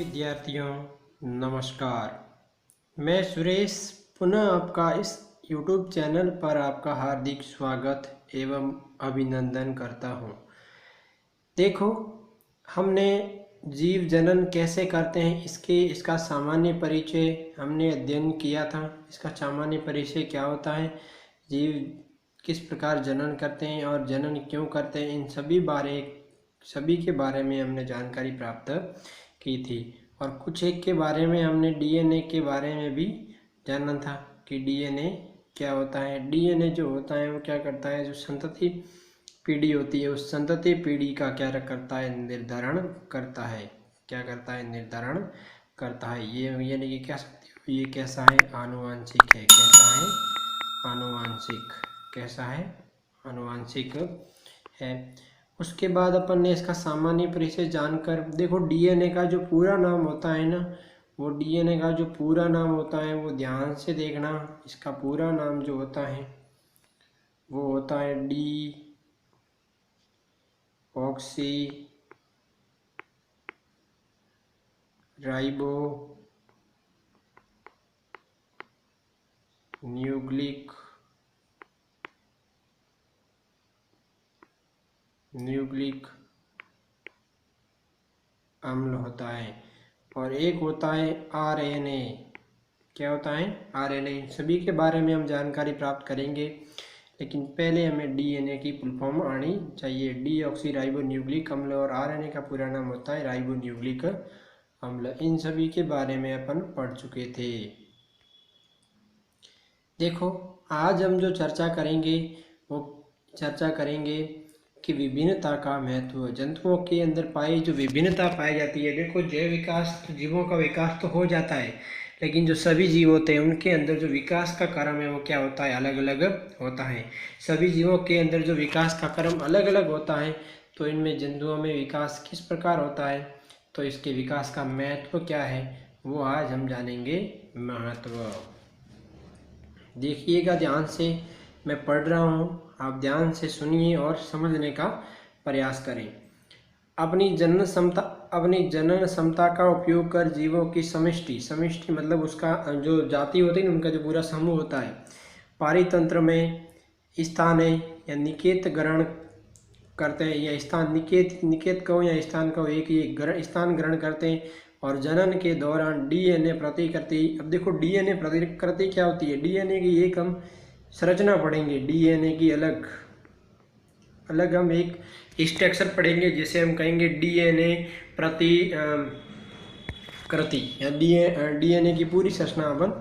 विद्यार्थियों नमस्कार। मैं सुरेश पुनः आपका इस YouTube चैनल पर आपका हार्दिक स्वागत एवं अभिनंदन करता हूं। देखो, हमने जीव जनन कैसे करते हैं इसका सामान्य परिचय हमने अध्ययन किया था। इसका सामान्य परिचय क्या होता है, जीव किस प्रकार जनन करते हैं और जनन क्यों करते हैं, इन सभी के बारे में हमने जानकारी प्राप्त की थी। और कुछ एक के बारे में हमने डीएनए के बारे में भी जाना था कि डीएनए क्या होता है। डीएनए जो होता है वो क्या करता है, जो संतति पीढ़ी होती है उस संतति पीढ़ी का क्या करता है, निर्धारण करता है। क्या करता है, निर्धारण करता है। ये यानी कि कह सकते हो ये कैसा है, आनुवांशिक है। कैसा है, आनुवांशिक। कैसा है, आनुवांशिक है। उसके बाद अपन ने इसका सामान्य परिचय जानकर, देखो डीएनए का जो पूरा नाम होता है ना, वो डीएनए का जो पूरा नाम होता है वो ध्यान से देखना। इसका पूरा नाम जो होता है वो होता है डी ऑक्सी राइबो न्यूक्लिक अम्ल होता है। और एक होता है आरएनए। क्या होता है, आरएनए। सभी के बारे में हम जानकारी प्राप्त करेंगे, लेकिन पहले हमें डीएनए की फुल फॉर्म आनी चाहिए। डी ऑक्सी राइबो न्यूक्लिक अम्ल और आरएनए का पूरा नाम होता है राइबो न्यूक्लिक अम्ल। इन सभी के बारे में अपन पढ़ चुके थे। देखो, आज हम जो चर्चा करेंगे वो चर्चा करेंगे कि विभिन्नता का महत्व। जंतुओं के अंदर जो विभिन्नता पाई जाती है। देखो, जैव विकास, जीवों का विकास तो हो जाता है, लेकिन जो सभी जीव होते हैं उनके अंदर जो विकास का क्रम है वो क्या होता है, अलग अलग होता है। सभी जीवों के अंदर जो विकास का क्रम अलग अलग होता है, तो इनमें जंतुओं में विकास किस प्रकार होता है, तो इसके विकास का महत्व क्या है वो आज हम जानेंगे। महत्व देखिएगा ध्यान से, मैं पढ़ रहा हूँ, आप ध्यान से सुनिए और समझने का प्रयास करें। अपनी जनन क्षमता का उपयोग कर जीवों की समष्टि मतलब उसका जो जाति होती है उनका जो पूरा समूह होता है, पारितंत्र में स्थान है या निकेत ग्रहण करते हैं, या स्थान निकेत कहो या स्थान कहो, एक स्थान ग्रहण करते हैं। और जनन के दौरान डीएनए प्रतिकृति, अब देखो डीएनए प्रतिकृति क्या होती है, डीएनए की एक हम संरचना पढ़ेंगे, डीएनए की अलग हम एक स्ट्रक्चर पढ़ेंगे जिसे हम कहेंगे डीएनए प्रतिकृति या डीएनए की पूरी संरचना अपन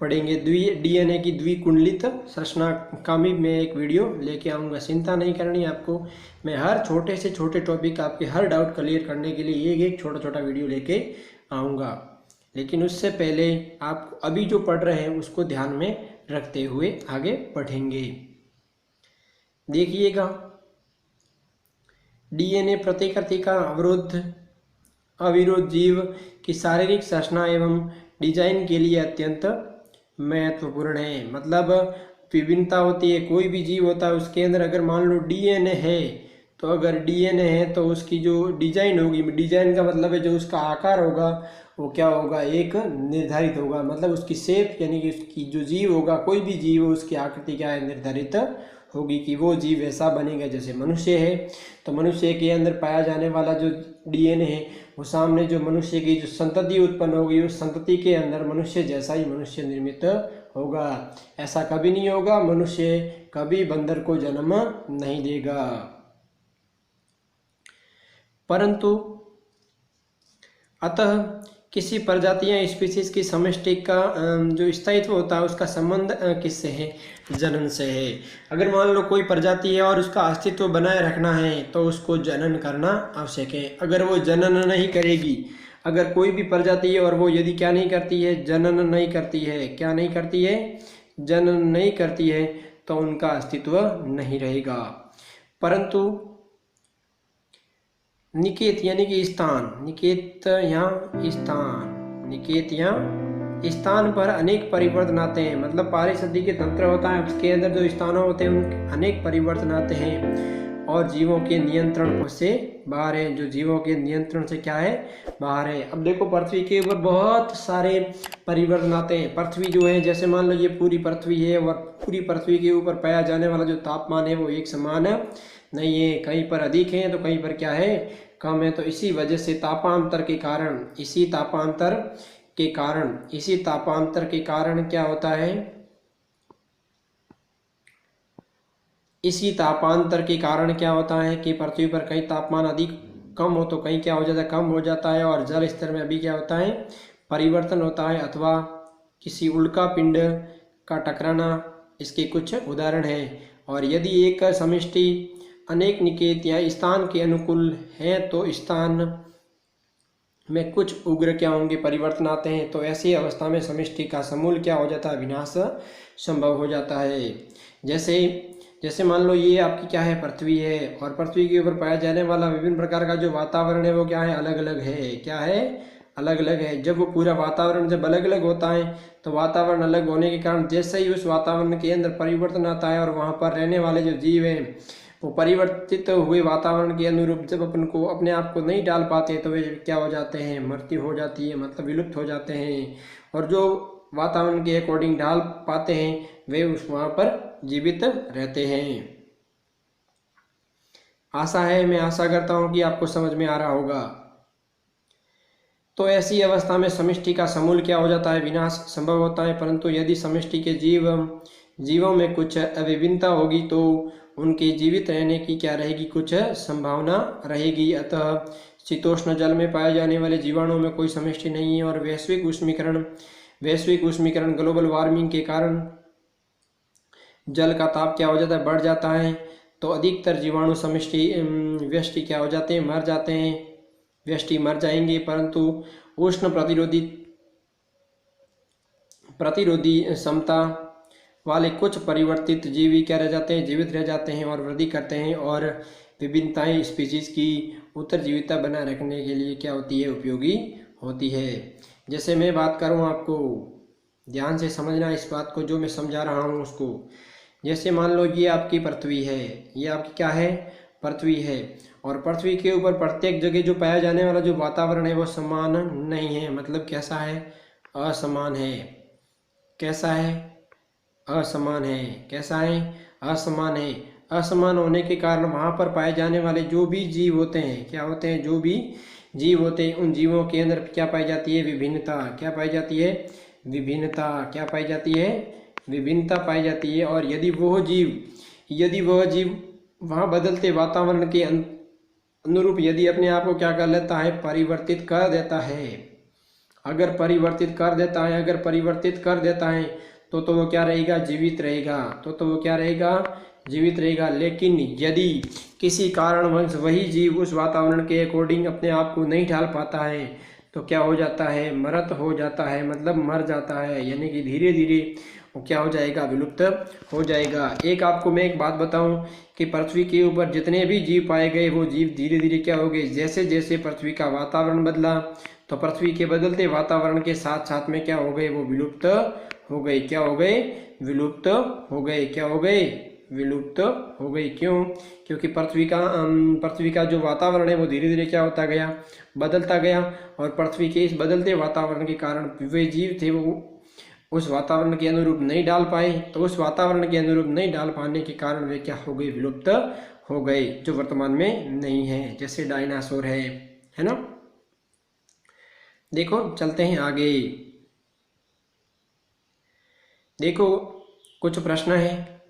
पढ़ेंगे। डीएनए की द्विकुंडलित संरचना का भी मैं एक वीडियो लेके आऊँगा। चिंता नहीं करनी आपको, मैं हर छोटे से छोटे टॉपिक आपके हर डाउट क्लियर करने के लिए एक छोटा वीडियो लेके आऊँगा। लेकिन उससे पहले आप अभी जो पढ़ रहे हैं उसको ध्यान में रखते हुए आगे पढ़ेंगे। देखिएगा, डीएनए प्रतिकृति का अविरोध जीव की शारीरिक संरचना एवं डिजाइन के लिए अत्यंत महत्वपूर्ण है। मतलब विभिन्नता होती है, कोई भी जीव होता है उसके अंदर अगर मान लो डीएनए है, तो अगर डीएनए है तो उसकी जो डिजाइन होगी, डिजाइन का मतलब है जो उसका आकार होगा वो क्या होगा, एक निर्धारित होगा। मतलब उसकी शेप यानी कि उसकी जो जीव होगा, कोई भी जीव हो उसकी आकृति क्या है, निर्धारित होगी कि वो जीव ऐसा बनेगा। जैसे मनुष्य है तो मनुष्य के अंदर पाया जाने वाला जो डीएनए है वो सामने जो मनुष्य की जो संतति उत्पन्न होगी उस संतति के अंदर मनुष्य जैसा ही मनुष्य निर्मित होगा। ऐसा कभी नहीं होगा, मनुष्य कभी बंदर को जन्म नहीं देगा। परंतु अतः किसी प्रजाति या स्पीसीज की समष्टि का जो स्थायित्व होता है उसका संबंध किससे है, जनन से है। अगर मान लो कोई प्रजाति है और उसका अस्तित्व बनाए रखना है तो उसको जनन करना आवश्यक है। अगर वो जनन नहीं करेगी, अगर कोई भी प्रजाति है और वो यदि क्या नहीं करती है, जनन नहीं करती है, क्या नहीं करती है, जनन नहीं करती है, तो उनका अस्तित्व नहीं रहेगा। परंतु निकेत यानी कि स्थान, निकेत या स्थान पर अनेक परिवर्तन आते हैं। मतलब पारिस्थितिकी तंत्र होता है उसके अंदर जो स्थान होते हैं उनके अनेक परिवर्तन आते हैं। और जीवों के नियंत्रण से बाहर है, जो जीवों के नियंत्रण से क्या है, बाहर है। अब देखो पृथ्वी के ऊपर बहुत सारे परिवर्तन आते हैं। पृथ्वी जो है, जैसे मान लो ये पूरी पृथ्वी है और पूरी पृथ्वी के ऊपर पाया जाने वाला जो तापमान है वो एक समान नहीं है, कहीं पर अधिक है तो कहीं पर क्या है, कम है। तो इसी वजह से तापांतर के कारण, इसी तापांतर के कारण क्या होता है, इसी तापांतर के कारण क्या होता है कि पृथ्वी पर कहीं तापमान अधिक कम हो तो कहीं क्या हो जाता है, कम हो जाता है। और जल स्तर में अभी क्या होता है, परिवर्तन होता है, अथवा किसी उल्का पिंड का टकराना इसके कुछ उदाहरण हैं। और यदि एक समष्टि अनेक निकेत या स्थान के अनुकूल है तो स्थान में कुछ उग्र क्या होंगे, परिवर्तन आते हैं। तो ऐसी अवस्था में समष्टि का समूल क्या हो जाता है, विनाश संभव हो जाता है। जैसे मान लो ये आपकी क्या है, पृथ्वी है, और पृथ्वी के ऊपर पाया जाने वाला विभिन्न प्रकार का जो वातावरण है वो क्या है, अलग अलग है। क्या है, अलग अलग है। जब वो पूरा वातावरण जब अलग अलग होता है तो वातावरण अलग होने के कारण जैसे ही उस वातावरण के अंदर परिवर्तन आता है और वहाँ पर रहने वाले जो जीव हैं वो परिवर्तित हुए वातावरण के अनुरूप जब अपन को अपने आप को नहीं डाल पाते तो वे क्या हो जाते हैं, मृत्यु हो जाती है, मतलब विलुप्त हो जाते हैं। और जो वातावरण के अकॉर्डिंग ढाल पाते हैं वे उस वहाँ पर जीवित रहते हैं। मैं आशा करता हूँ कि आपको समझ में आ रहा होगा। तो ऐसी अवस्था में समष्टि का समूल क्या हो जाता है, विनाश संभव होता है। परंतु यदि समष्टि के जीवों में कुछ अभिन्नता होगी तो उनके जीवित रहने की क्या रहेगी, कुछ संभावना रहेगी। अतः शीतोष्ण जल में पाए जाने वाले जीवाणुओं में कोई समष्टि नहीं है। और वैश्विक उष्मीकरण ग्लोबल वार्मिंग के कारण जल का ताप क्या हो जाता है, बढ़ जाता है। तो अधिकतर जीवाणु व्यष्टि क्या हो जाते हैं, मर जाते हैं, व्यष्टि मर जाएंगे। परंतु उष्ण प्रतिरोधी क्षमता वाले कुछ परिवर्तित जीवी क्या रह जाते हैं, जीवित रह जाते हैं और वृद्धि करते हैं। और विभिन्नताएं स्पीशीज की उत्तरजीविता बनाए रखने के लिए क्या होती है, उपयोगी होती है। जैसे मैं बात करूं, आपको ध्यान से समझना इस बात को, जो मैं समझा रहा हूं उसको। जैसे मान लो ये आपकी पृथ्वी है, ये आपकी क्या है, पृथ्वी है। और पृथ्वी के ऊपर प्रत्येक जगह जो पाया जाने वाला जो वातावरण है वो समान नहीं है। मतलब कैसा है, असमान है। कैसा है, असमान है। कैसा है, असमान है। असमान होने के कारण वहाँ पर पाए जाने वाले जो भी जीव होते हैं, क्या होते हैं, जो भी जीव होते हैं उन जीवों के अंदर क्या पाई जाती है, विभिन्नता। क्या पाई जाती है, विभिन्नता। क्या पाई जाती है, विभिन्नता पाई जाती है। और यदि वह जीव वहाँ बदलते वातावरण के अनुरूप यदि अपने आप को क्या कर लेता है, परिवर्तित कर देता है, अगर परिवर्तित कर देता है तो वो क्या रहेगा, जीवित रहेगा। तो वो क्या रहेगा, जीवित रहेगा। लेकिन यदि किसी कारणवश वही जीव उस वातावरण के अकॉर्डिंग अपने आप को नहीं ढाल पाता है तो क्या हो जाता है, मृत हो जाता है, मतलब मर जाता है। यानी कि धीरे धीरे वो क्या हो जाएगा, विलुप्त हो जाएगा। आपको मैं एक बात बताऊं कि पृथ्वी के ऊपर जितने भी जीव पाए गए वो जीव धीरे धीरे क्या हो गए, जैसे जैसे पृथ्वी का वातावरण बदला तो पृथ्वी के बदलते वातावरण के साथ साथ में क्या हो गए, वो विलुप्त हो गए। क्या हो गए, विलुप्त हो गए। क्या हो गए, विलुप्त हो गई। क्यों, क्योंकि पृथ्वी का जो वातावरण है वो धीरे धीरे क्या होता गया, बदलता गया। और पृथ्वी के इस बदलते वातावरण के कारण वे जीव थे वो उस वातावरण के अनुरूप नहीं डाल पाए। तो उस वातावरण के अनुरूप नहीं डाल पाने के कारण वे क्या हो गए, विलुप्त हो गए, जो वर्तमान में नहीं है। जैसे डायनासोर है ना। देखो चलते हैं आगे। देखो कुछ प्रश्न है,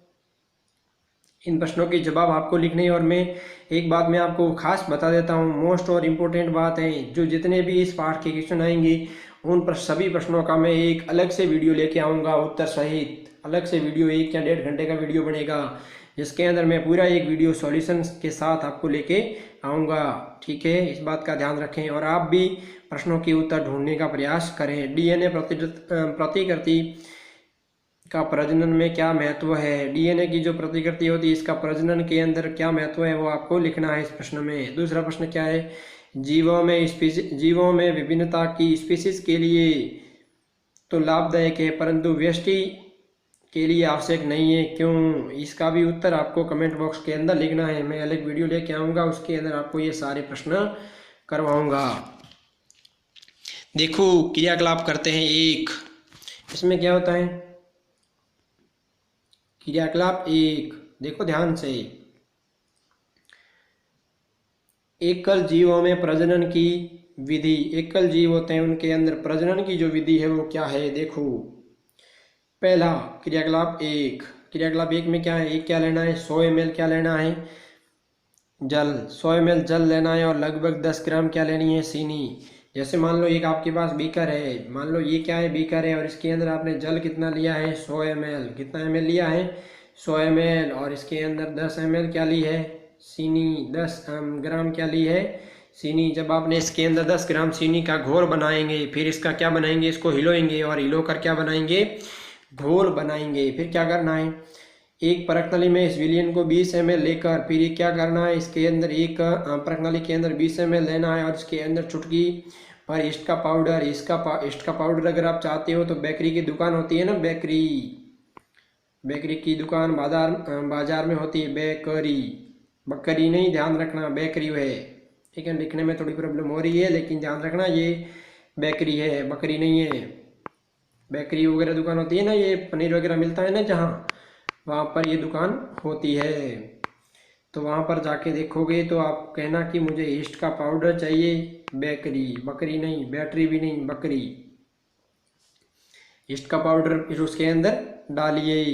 इन प्रश्नों के जवाब आपको लिखने हैं। और मैं एक बात मैं आपको खास बता देता हूँ, मोस्ट और इम्पोर्टेंट बात है, जो जितने भी इस पाठ के क्वेश्चन आएंगे उन पर सभी प्रश्नों का मैं एक अलग से वीडियो लेके आऊँगा, उत्तर सहित अलग से वीडियो, 1 या 1.5 घंटे का वीडियो बनेगा, जिसके अंदर मैं पूरा एक वीडियो सॉल्यूशन के साथ आपको लेके आऊँगा। ठीक है, इस बात का ध्यान रखें। और आप भी प्रश्नों के उत्तर ढूंढने का प्रयास करें। डीएनए प्रतिकृति का प्रजनन में क्या महत्व है, डीएनए की जो प्रतिकृति होती है इसका प्रजनन के अंदर क्या महत्व है, वो आपको लिखना है इस प्रश्न में। दूसरा प्रश्न क्या है, जीवों में विभिन्नता की स्पीशीज के लिए तो लाभदायक है, परंतु व्यष्टि के लिए आवश्यक नहीं है, क्यों? इसका भी उत्तर आपको कमेंट बॉक्स के अंदर लिखना है। मैं अलग वीडियो लेके आऊँगा, उसके अंदर आपको ये सारे प्रश्न करवाऊँगा। देखो क्रियाकलाप करते हैं एक, इसमें क्या होता है? क्रियाकलाप एक, देखो ध्यान से। एकल जीवों में प्रजनन की विधि, एकल जीव होते हैं उनके अंदर प्रजनन की जो विधि है वो क्या है? देखो पहला क्रियाकलाप एक, क्रियाकलाप एक में क्या है? एक क्या लेना है? 100 ml क्या लेना है? जल, 100 ml जल लेना है और लगभग 10 ग्राम क्या लेनी है? चीनी। जैसे मान लो एक आपके पास बीकर है, मान लो ये क्या है? बीकर है, और इसके अंदर आपने जल कितना लिया है? 100 ml। कितना ml लिया है? 100 ml। और इसके अंदर 10 ml क्या ली है? चीनी। 10 ग्राम क्या ली है? चीनी। जब आपने इसके अंदर 10 ग्राम चीनी का घोल बनाएंगे, फिर इसका क्या बनाएंगे? इसको हिलोएंगे और हिलो कर क्या बनाएंगे? घोल बनाएंगे। फिर क्या करना है? एक परख नली में इस विलियन को 20 ml लेकर फिर ये क्या करना है? इसके अंदर एक परख नली के अंदर 20 ml लेना है और इसके अंदर चुटकी और ईस्ट का पाउडर, ईस्ट का पाउडर अगर आप चाहते हो तो बेकरी की दुकान होती है ना, बेकरी की दुकान बाजार में होती है, बेकरी, बकरी नहीं, ध्यान रखना बेकरी है, ठीक है। लिखने में थोड़ी प्रॉब्लम हो रही है लेकिन ध्यान रखना ये बेकरी है, बकरी नहीं है। बेकरी वगैरह दुकान होती है ना, ये पनीर वगैरह मिलता है ना जहाँ, वहाँ पर ये दुकान होती है। तो वहाँ पर जाके देखोगे तो आप कहना कि मुझे ईस्ट का पाउडर चाहिए, बेकरी, बकरी नहीं, बैटरी भी नहीं, बकरी। ईस्ट का पाउडर फिर उसके अंदर डालिए।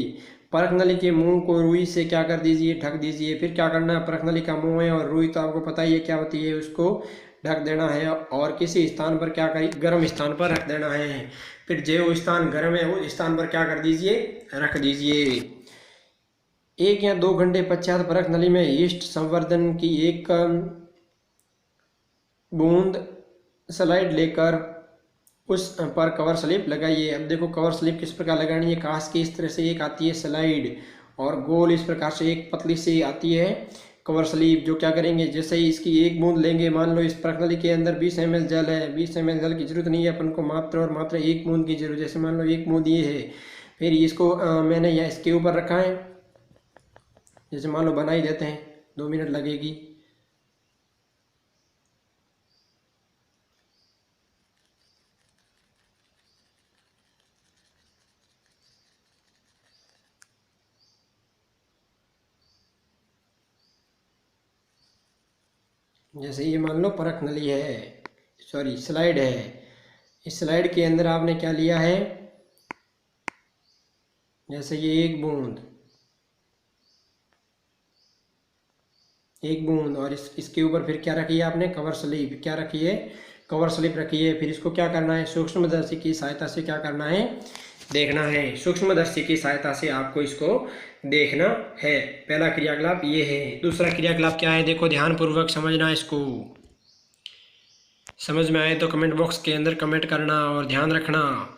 परख नली के मुंह को रुई से क्या कर दीजिए? ढक दीजिए। फिर क्या करना है? परख नली का मुंह है और रुई तो आपको पता ही है क्या होती है, उसको ढक देना है और किसी स्थान पर क्या करिए? गर्म स्थान पर रख देना है। फिर जो स्थान गर्म है उस स्थान पर क्या कर दीजिए? रख दीजिए। 1 या 2 घंटे पश्चात परख नली में ईस्ट संवर्धन की एक बूंद स्लाइड लेकर उस पर कवर स्लिप लगाइए। अब देखो कवर स्लिप किस प्रकार लगानी है? कांच की इस तरह से एक आती है स्लाइड और गोल इस प्रकार से एक पतली सी आती है कवर स्लिप। जो क्या करेंगे? जैसे ही इसकी एक बूंद लेंगे, मान लो इस परख नली के अंदर 20 ml जल है, 20 ml जल की जरूरत नहीं है अपन को, मात्र एक बूंद की जरूरत। जैसे मान लो एक बूंद ये है, फिर इसको मैंने यह इसके ऊपर रखा है, जैसे मान लो बना ही देते हैं, 2 मिनट लगेगी। जैसे ये मान लो परख नली है, सॉरी स्लाइड है, इस स्लाइड के अंदर आपने क्या लिया है? जैसे ये एक बूंद और इसके ऊपर फिर क्या रखी है आपने? Cover slip. क्या रखी है? कवर स्लिप रखी है। फिर इसको क्या करना है? सूक्ष्मदर्शी की सहायता से क्या करना है? देखना है। सूक्ष्मदर्शी की सहायता से आपको इसको देखना है। पहला क्रियाकलाप ये है। दूसरा क्रियाकलाप क्या है? देखो ध्यानपूर्वक समझना, इसको समझ में आए तो कमेंट बॉक्स के अंदर कमेंट करना और ध्यान रखना।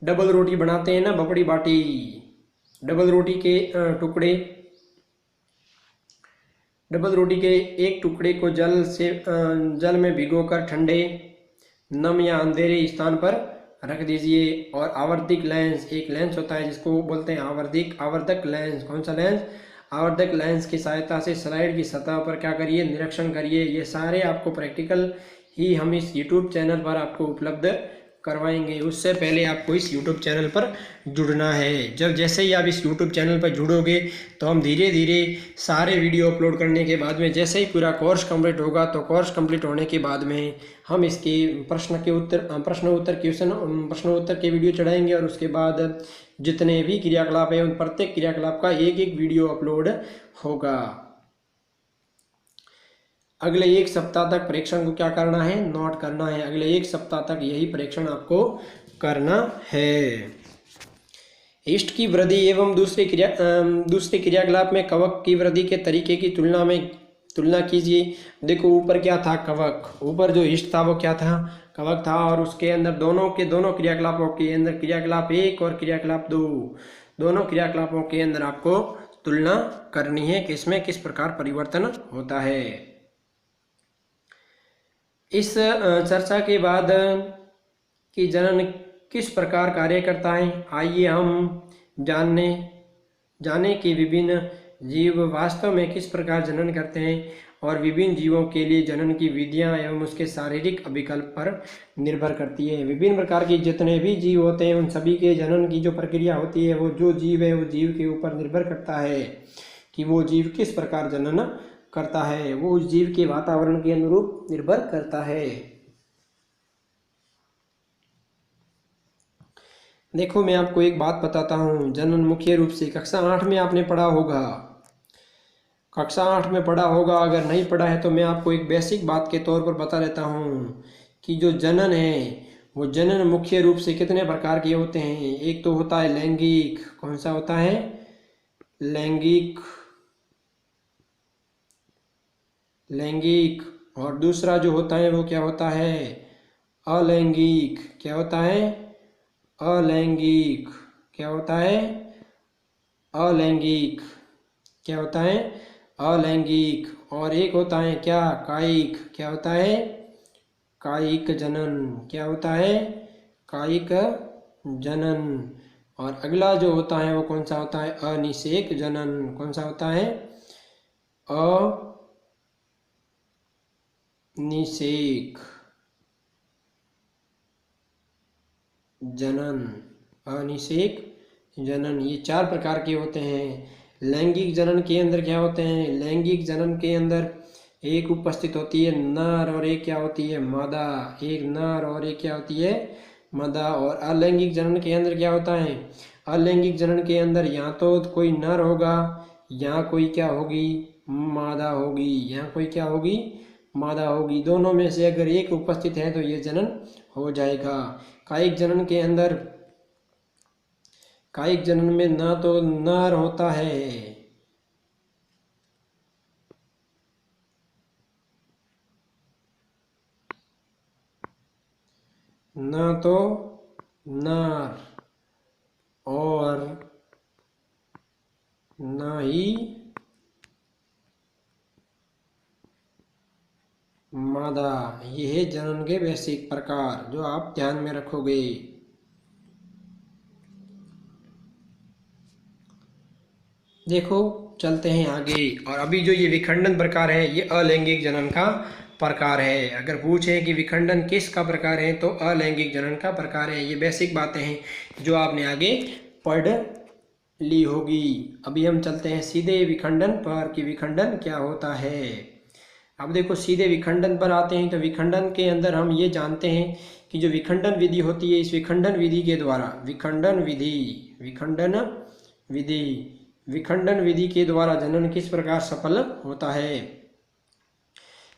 डबल रोटी बनाते हैं ना, बपड़ी बाटी, डबल रोटी के टुकड़े, डबल रोटी के एक टुकड़े को जल में भिगोकर ठंडे, नम या अंधेरे स्थान पर रख दीजिए। और आवर्धिक लेंस, एक लेंस होता है जिसको बोलते हैं आवर्धक लेंस। कौन सा लेंस? आवर्धक लेंस की सहायता से स्लाइड की सतह पर क्या करिए? निरीक्षण करिए। ये सारे आपको प्रैक्टिकल ही हम इस यूट्यूब चैनल पर आपको उपलब्ध करवाएंगे। उससे पहले आपको इस यूट्यूब चैनल पर जुड़ना है। जैसे ही आप इस यूट्यूब चैनल पर जुड़ोगे तो हम धीरे धीरे सारे वीडियो अपलोड करने के बाद में, जैसे ही पूरा कोर्स कंप्लीट होगा तो कोर्स कंप्लीट होने के बाद में हम इसके प्रश्न उत्तर के वीडियो चढ़ाएंगे और उसके बाद जितने भी क्रियाकलाप हैं उन प्रत्येक क्रियाकलाप का एक वीडियो अपलोड होगा। अगले 1 सप्ताह तक परीक्षण को क्या करना है? नोट करना है। अगले 1 सप्ताह तक यही परीक्षण आपको करना है। ईस्ट की वृद्धि एवं दूसरे क्रियाकलाप में कवक की वृद्धि के तरीके की तुलना कीजिए। देखो ऊपर क्या था? कवक। ऊपर जो ईस्ट था वो क्या था? कवक था। और उसके अंदर दोनों क्रियाकलापों के अंदर क्रियाकलाप 1 और क्रियाकलाप 2, दोनों क्रियाकलापों के अंदर आपको तुलना करनी है कि इसमें किस प्रकार परिवर्तन होता है। इस चर्चा के बाद कि जनन किस प्रकार कार्य करता है। आइए हम जाने कि विभिन्न जीव वास्तव में किस प्रकार जनन करते हैं और विभिन्न जीवों के लिए जनन की विधियां एवं उसके शारीरिक अभिकल्प पर निर्भर करती है। विभिन्न प्रकार के जितने भी जीव होते हैं उन सभी के जनन की जो प्रक्रिया होती है वो जो जीव है वो जीव के ऊपर निर्भर करता है कि वो जीव किस प्रकार जनन करता है, वो उस जीव के वातावरण के अनुरूप निर्भर करता है। देखो मैं आपको एक बात बताता हूँ, जनन मुख्य रूप से कक्षा 8 में आपने पढ़ा होगा, कक्षा 8 में पढ़ा होगा। अगर नहीं पढ़ा है तो मैं आपको एक बेसिक बात के तौर पर बता देता हूँ कि जो जनन है वो जनन मुख्य रूप से कितने प्रकार के होते हैं। एक तो होता है लैंगिक, कौन सा होता है, लैंगिक, लैंगिक। और दूसरा जो होता है वो क्या होता है, अलैंगिक। क्या होता है, अलैंगिक। क्या होता है, अलैंगिक। क्या होता है, अलैंगिक। और एक होता है क्या, कायिक। क्या होता है, कायिक जनन। क्या होता है, कायिक जनन। और अगला जो होता है वो कौन सा होता है, अनिषेक जनन। कौन सा होता है, अनिषेक जनन। अनिषेक जनन, ये 4 प्रकार के होते हैं। लैंगिक जनन के अंदर क्या होते हैं, लैंगिक जनन के अंदर एक उपस्थित होती है नर और एक क्या होती है, मादा। एक नर और एक क्या होती है, मादा। और अलैंगिक जनन के अंदर क्या होता है, अलैंगिक जनन के अंदर या तो कोई नर होगा या कोई क्या होगी, मादा होगी। या कोई क्या होगी, मादा होगी। दोनों में से अगर एक उपस्थित है तो ये जनन हो जाएगा। कायिक जनन के अंदर, कायिक जनन में ना तो नर होता है, ना तो नर और ना ही मादा। ये है जनन के बेसिक प्रकार जो आप ध्यान में रखोगे। देखो चलते हैं आगे। और अभी जो ये विखंडन प्रकार है ये अलैंगिक जनन का प्रकार है। अगर पूछे कि विखंडन किसका प्रकार है तो अलैंगिक जनन का प्रकार है। ये बेसिक बातें हैं जो आपने आगे पढ़ ली होगी। अभी हम चलते हैं सीधे विखंडन पर कि विखंडन क्या होता है। अब देखो सीधे विखंडन पर आते हैं तो विखंडन के अंदर हम ये जानते हैं कि जो विखंडन विधि होती है, इस विखंडन विधि के द्वारा, विखंडन विधि, विखंडन विधि, विखंडन विधि के द्वारा जनन किस प्रकार सफल होता है।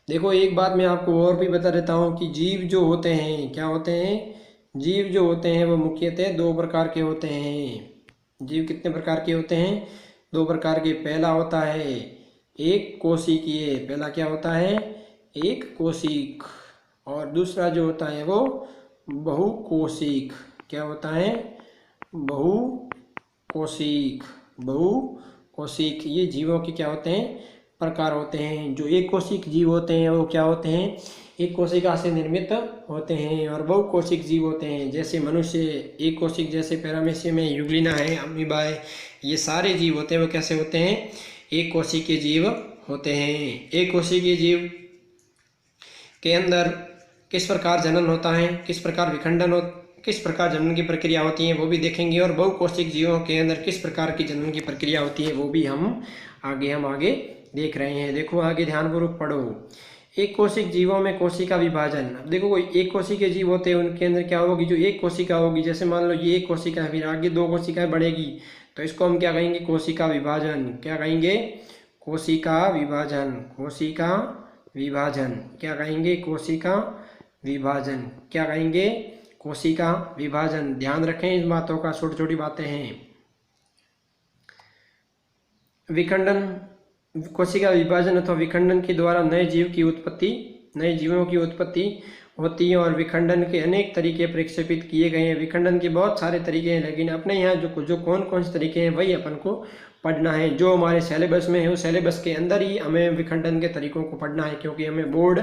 देखो एक बात मैं आपको और भी बता देता हूँ कि जीव जो होते हैं, क्या होते हैं, जीव जो होते हैं वो मुख्यतः 2 प्रकार के होते हैं। जीव कितने प्रकार के होते हैं, 2 प्रकार के। पहला होता है एक कोशिकीय, पहला क्या होता है, एक कोशिक। और दूसरा जो होता है वो बहुकोशिक। क्या होता है, बहुकोशिक, बहुकोशिक। ये जीवों के क्या होते हैं, प्रकार होते हैं। जो एक कोशिक जीव होते हैं वो क्या होते हैं, एक कोशिका से निर्मित होते हैं। और बहुकोशिक जीव होते हैं जैसे मनुष्य, एक कोशिक जैसे पैरामीशियम है, यूग्लिना है, अमीबा है, ये सारे जीव होते हैं वो कैसे होते हैं, एक कोशिकीय जीव होते हैं। एक कोशिकीय जीव के अंदर किस प्रकार जनन होता है, किस प्रकार विखंडन हो, किस प्रकार जनन की प्रक्रिया होती है वो भी देखेंगे। और बहुकोशिक जीवों के अंदर किस प्रकार की जनन की प्रक्रिया होती है वो भी हम आगे देख रहे हैं। देखो आगे ध्यानपूर्वक पढ़ो। एक कोशिक जीवों में कोशिका विभाजन। अब देखो कोई एक कोशिकीय जीव होते हैं उनके अंदर क्या होगी, जो एक कोशिका होगी, जैसे मान लो ये एक कोशिका है, फिर आगे 2 कोशिकाएं बढ़ेगी तो इसको हम क्या कहेंगे, कोशिका विभाजन। क्या कहेंगे, कोशिका विभाजन, कोशिका विभाजन। क्या कहेंगे, कोशिका विभाजन। क्या कहेंगे, कोशिका विभाजन। ध्यान रखें इस बातों का, छोटी छोटी बातें हैं। विखंडन, कोशिका विभाजन अथवा विखंडन के द्वारा नए जीव की उत्पत्ति, नए जीवों की उत्पत्ति होती है। और विखंडन के अनेक तरीके प्रक्षेपित किए गए हैं। विखंडन के बहुत सारे तरीके हैं, लेकिन अपने यहाँ जो कौन कौन से तरीके हैं वही अपन को पढ़ना है। जो हमारे सिलेबस में है उस सिलेबस के अंदर ही हमें विखंडन के तरीकों को पढ़ना है, क्योंकि हमें बोर्ड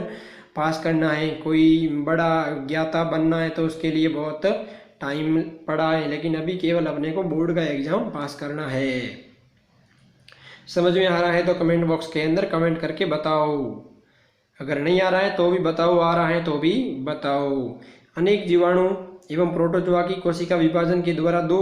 पास करना है। कोई बड़ा ज्ञाता बनना है तो उसके लिए बहुत टाइम पड़ा है, लेकिन अभी केवल अपने को बोर्ड का एग्ज़ाम पास करना है। समझ में आ रहा है तो कमेंट बॉक्स के अंदर कमेंट करके बताओ। अगर नहीं आ रहा है तो भी बताओ, आ रहा है तो भी बताओ। अनेक जीवाणु एवं प्रोटोजोआ की कोशिका विभाजन के द्वारा दो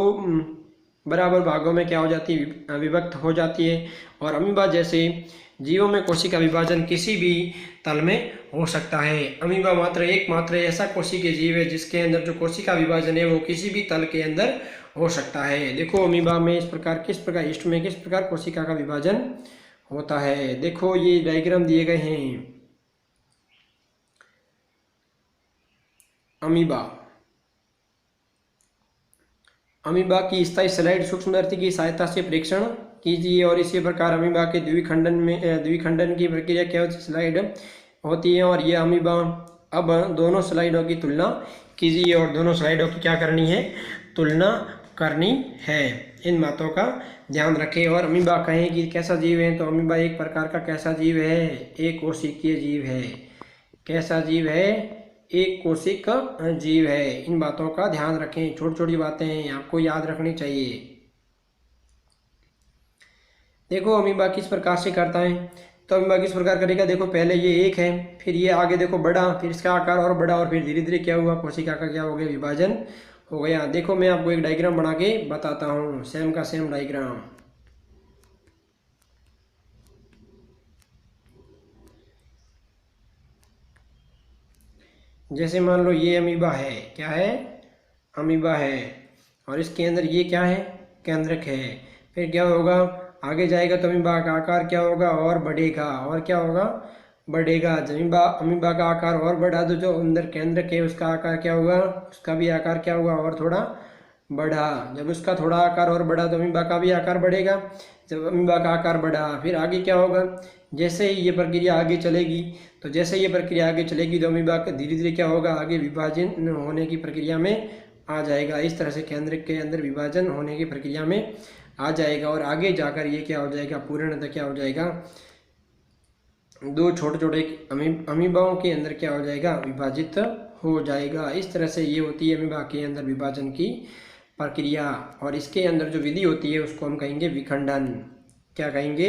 बराबर भागों में क्या हो जाती है, विभक्त हो जाती है। और अमीबा जैसे जीवों में कोशिका विभाजन किसी भी तल में हो सकता है। अमीबा मात्र एकमात्र ऐसा कोशिकीय जीव है जिसके अंदर जो कोशिका विभाजन है वो किसी भी तल के अंदर हो सकता है। देखो अमीबा में किस प्रकार ईस्ट में किस प्रकार कोशिका का विभाजन होता है। देखो ये डायग्राम दिए गए हैं। अमीबा की स्थायी स्लाइड सूक्ष्मदर्शी की सहायता से परीक्षण कीजिए। और इसी प्रकार अमीबा के द्विखंडन की प्रक्रिया क्या होती है, स्लाइड होती है। और ये अमीबा, अब दोनों स्लाइडों की तुलना कीजिए और दोनों स्लाइडों की क्या करनी है, तुलना करनी है। इन बातों का ध्यान रखें। और अमीबा कहें कि कैसा जीव है, तो अमीबा एक प्रकार का कैसा जीव है, एक कोशिकीय जीव है। कैसा जीव है, एक कोशिक जीव है। इन बातों का ध्यान रखें, छोटी छोटी बातें हैं आपको याद रखनी चाहिए। देखो अमीबा किस प्रकार से करता है, तो अमीबा किस प्रकार करेगा। देखो पहले ये एक है, फिर ये आगे देखो बड़ा, फिर इसका आकार और बड़ा, और फिर धीरे धीरे क्या हुआ, कोशिका का क्या हो गया, विभाजन हो गया। देखो मैं आपको एक डायग्राम बना के बताता हूँ, सेम का सेम डायग्राम। जैसे मान लो ये अमीबा है, क्या है, अमीबा है, और इसके अंदर ये क्या है, केंद्रक है। फिर क्या होगा, आगे जाएगा तो अमीबा का आकार क्या होगा, और बढ़ेगा, और क्या होगा, बढ़ेगा। जब अमीबा का आकार और बढ़ा तो जो अंदर केंद्रक है उसका आकार क्या हुआ, उसका भी आकार क्या हुआ, और थोड़ा बढ़ा। जब उसका थोड़ा आकार और बढ़ा तो अमीबा का भी आकार बढ़ेगा। जब अमीबा का आकार बढ़ा फिर आगे क्या होगा, जैसे ही ये प्रक्रिया आगे चलेगी, तो जैसे ये प्रक्रिया आगे चलेगी तो अमीबा का धीरे धीरे क्या होगा, आगे विभाजन होने की प्रक्रिया में आ जाएगा। इस तरह से केंद्रक के अंदर विभाजन होने की प्रक्रिया में आ जाएगा। और आगे जाकर ये क्या हो जाएगा, पूर्णतः क्या हो जाएगा, दो छोटे छोटे अमीबाओं के अंदर क्या हो जाएगा, विभाजित हो जाएगा। इस तरह से ये होती है अमीबा के अंदर विभाजन की प्रक्रिया। और इसके अंदर जो विधि होती है उसको हम कहेंगे विखंडन। क्या कहेंगे,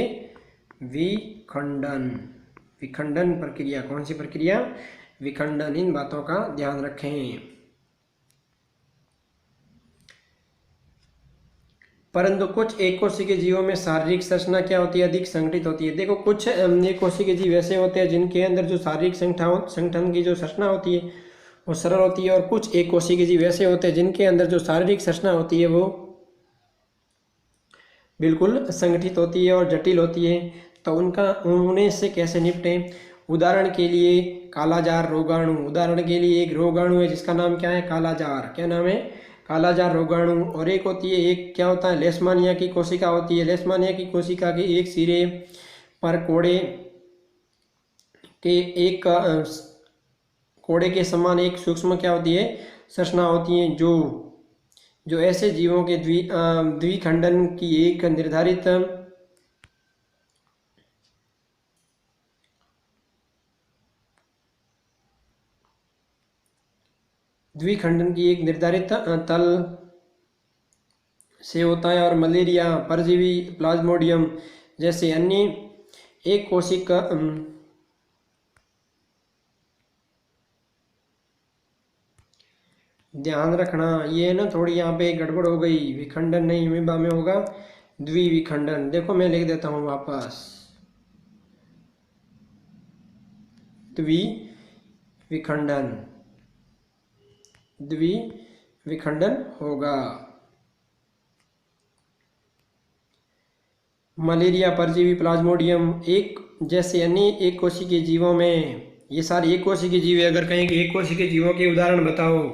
विखंडन। विखंडन प्रक्रिया, कौन सी प्रक्रिया, विखंडन। इन बातों का ध्यान रखें। परंतु कुछ एक कोशिकीय जीवों में शारीरिक संरचना क्या होती है, अधिक संगठित होती है। देखो कुछ एक कोशिकीय जीव ऐसे होते हैं जिनके अंदर जो शारीरिक संगठन की जो संरचना होती है वो सरल होती है। और कुछ एक कोशिकीय जीव ऐसे होते हैं जिनके अंदर जो शारीरिक संरचना होती है वो बिल्कुल संगठित होती है और जटिल होती है। तो उन्हें से कैसे निपटें। उदाहरण के लिए कालाजार रोगाणु, उदाहरण के लिए एक रोगाणु है जिसका नाम क्या है, कालाजार। क्या नाम है, कालाजार रोगाणु। और एक होती है, एक क्या होता है, लेशमानिया की कोशिका होती है। लेशमानिया की कोशिका के एक सिरे पर कोड़े के समान एक सूक्ष्म क्या होती है, संरचना होती है। जो ऐसे जीवों के द्विखंडन की एक निर्धारित तल से होता है। और मलेरिया, परजीवी, प्लाज्मोडियम जैसे अन्य एक कोशिका ध्यान रखना, ये ना थोड़ी यहाँ पे गड़बड़ हो गई, विखंडन नहीं अमीबा में होगा द्विविखंडन। देखो मैं लिख देता हूँ वापस, द्विविखंडन, द्विविखंडन होगा। मलेरिया, परजीवी, प्लाज्मोडियम एक जैसे अन्य एक कोशिकीय जीवों में, ये सारे एक कोशिकीय जीव है। अगर कहें कि एक कोशिकीय जीवों के उदाहरण बताओ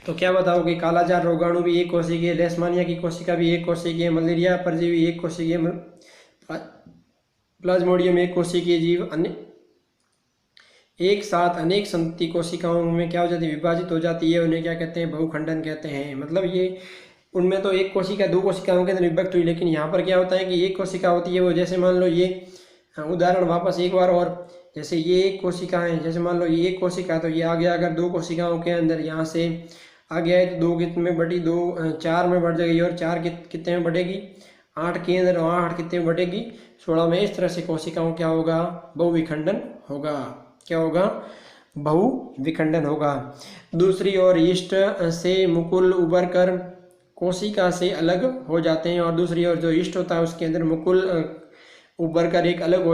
तो क्या बताओगे, कालाजार रोगाणु भी एक कोशिकीय, लेशमानिया की कोशिका भी एक कोशिकीय, मलेरिया परजीवी एक कोशिकीय, प्लाज्मोडियम एक कोशिकीय जीव। अन्य एक साथ अनेक संतति कोशिकाओं में क्या हो जाती है, विभाजित हो जाती है। उन्हें क्या कहते हैं, बहुखंडन कहते हैं। मतलब ये उनमें तो एक कोशिका दो कोशिकाओं के अंदर विभक्त हुई, लेकिन यहाँ पर क्या होता है कि एक कोशिका होती है वो, जैसे मान लो ये उदाहरण वापस एक बार और, जैसे ये एक कोशिका है, जैसे मान लो ये एक कोशिका, तो ये आगे अगर दो कोशिकाओं के अंदर यहाँ से आगे आए तो 2 कितने में बढ़ी, 2 4 में बढ़ जाएगी, और 4 कितने में बढ़ेगी, 8 के अंदर, 8 कितने में बढ़ेगी, 16 में। इस तरह से कोशिकाओं क्या होगा, बहुविखंडन होगा। क्या होगा, बहुविखंडन होगा। दूसरी ओर यीस्ट से मुकुल उबर कर कोशिका से अलग हो जाते हैं, और दूसरी ओर जो यीस्ट होता है उसके अंदर मुकुल उबर कर एक अलग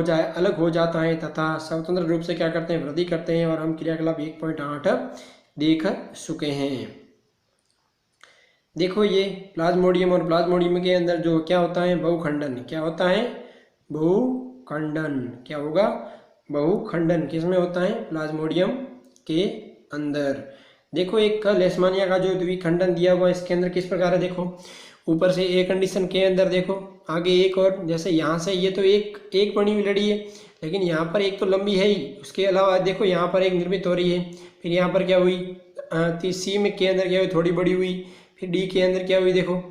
हो जाता है तथा स्वतंत्र रूप से क्या करते हैं, वृद्धि करते हैं। और हम क्रियाकलाप 1.8 देख चुके हैं। देखो ये प्लाज्मोडियम, और प्लाज्मोडियम के अंदर जो क्या होता है, बहुखंडन। क्या होता है, बहुखंडन। क्या होगा, बहुखंडन किसमें होता है, प्लाज्मोडियम के अंदर। देखो एक लेशमानिया का जो द्विखंडन दिया हुआ इसके अंदर किस प्रकार है, देखो ऊपर से ए कंडीशन के अंदर, देखो आगे एक और, जैसे यहाँ से ये तो एक बनी हुई लड़ी है, लेकिन यहाँ पर एक तो लंबी है ही, उसके अलावा देखो यहाँ पर एक निर्मित हो रही है, फिर यहाँ पर क्या हुई, सी में के अंदर क्या हुई, थोड़ी बड़ी हुई, फिर डी के अंदर क्या हुई, देखो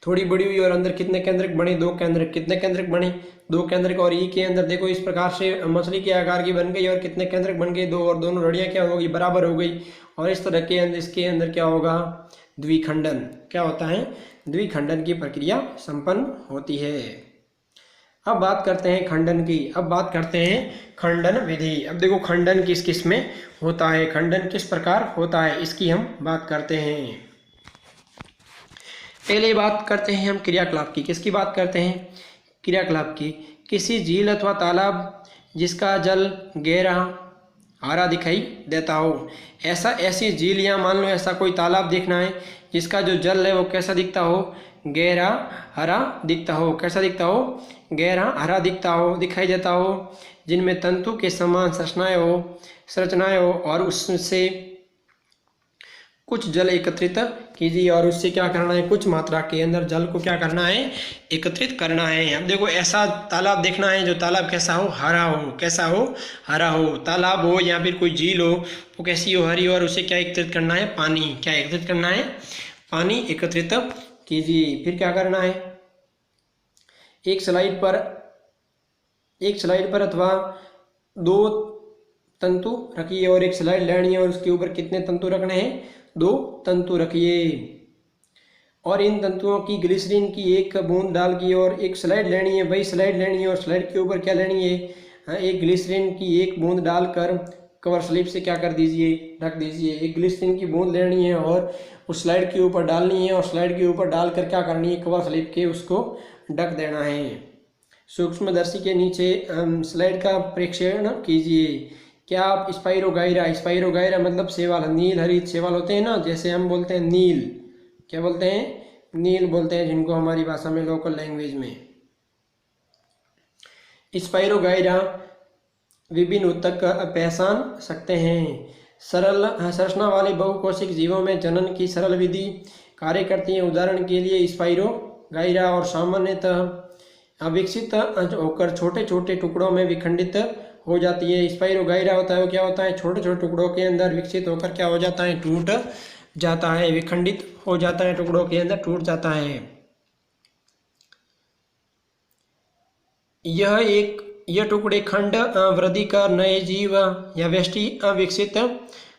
थोड़ी बड़ी हुई, और अंदर कितने केंद्रक बने, 2 केंद्रक। कितने केंद्रक बने, 2 केंद्रक। और ई के अंदर देखो इस प्रकार से मछली के आकार की बन गई, और कितने केंद्रक बन गए, 2, और दोनों लड़ियाँ क्या हो गई, बराबर हो गई। और इस तरह के अंदर इसके अंदर क्या होगा, द्विखंडन। क्या होता है, द्विखंडन की प्रक्रिया संपन्न होती है। अब बात करते हैं खंडन की। अब बात करते हैं खंडन विधि। अब देखो खंडन किस किस में होता है, खंडन किस प्रकार होता है, इसकी हम बात करते हैं। पहले बात करते हैं हम क्रियाकलाप की। किसकी बात करते हैं, क्रियाकलाप की। किसी झील अथवा तालाब जिसका जल गहरा हरा दिखाई देता हो, ऐसी झील या मान लो ऐसा कोई तालाब देखना है जिसका जो जल है वो कैसा दिखता हो, गहरा हरा दिखता हो। कैसा दिखता हो, गहरा हरा दिखता हो, दिखाई देता हो, जिनमें तंतु के समान संरचनाएं हो, और उससे कुछ जल एकत्रित कीजिए, और उससे क्या करना है, कुछ मात्रा के अंदर जल को क्या करना है, एकत्रित करना है। अब देखो ऐसा तालाब देखना है जो तालाब कैसा हो, हरा हो। कैसा हो, हरा हो। तालाब हो या फिर कोई झील हो, वो कैसी हो, हरी हो, और उसे क्या एकत्रित करना है, पानी। क्या एकत्रित करना है, पानी एकत्रित कीजिए। फिर क्या करना है, एक स्लाइड पर अथवा 2 तंतु रखिए, और एक स्लाइड लेनी है, और उसके ऊपर कितने तंतु रखने हैं, 2 तंतु रखिए, और इन तंतुओं की ग्लिसरीन की एक बूंद डाल की, और एक स्लाइड लेनी है, वही स्लाइड लेनी है, और स्लाइड के ऊपर क्या लेनी है, एक ग्लिसरीन की एक बूंद डालकर कवर स्लिप से क्या कर दीजिए, ढक दीजिए। एक ग्लिसरीन की बूंद लेनी है और उस स्लाइड के ऊपर डालनी है, और स्लाइड के ऊपर डालकर क्या करनी है, कवर स्लिप के उसको ढक देना है। सूक्ष्मदर्शी के नीचे स्लाइड का प्रेक्षण कीजिए। क्या आप स्पाइरोगाइरा मतलब शैवाल, नील हरित शैवाल होते हैं ना, जैसे हम बोलते हैं नील, क्या बोलते हैं, नील बोलते हैं जिनको हमारी भाषा में, लोकल लैंग्वेज में। स्पाइरोगाइरा विभिन्न ऊतक पहचान सकते हैं। सरल संरचना वाले बहुकोशिक जीवों में जनन की सरल विधि कार्य करती है। उदाहरण के लिए स्पाइरोगाइरा और सामान्यतः अविकसित होकर छोटे छोटे टुकड़ों में विखंडित हो जाती है। स्पाइरोगाइरा होता है वो क्या होता है, छोटे छोटे टुकड़ों के अंदर विकसित होकर क्या हो जाता है, टूट जाता है, विखंडित हो जाता है, टुकड़ों के अंदर टूट जाता है। यह टुकड़े खंड वृद्धि कर नए जीव या व्यष्टि विकसित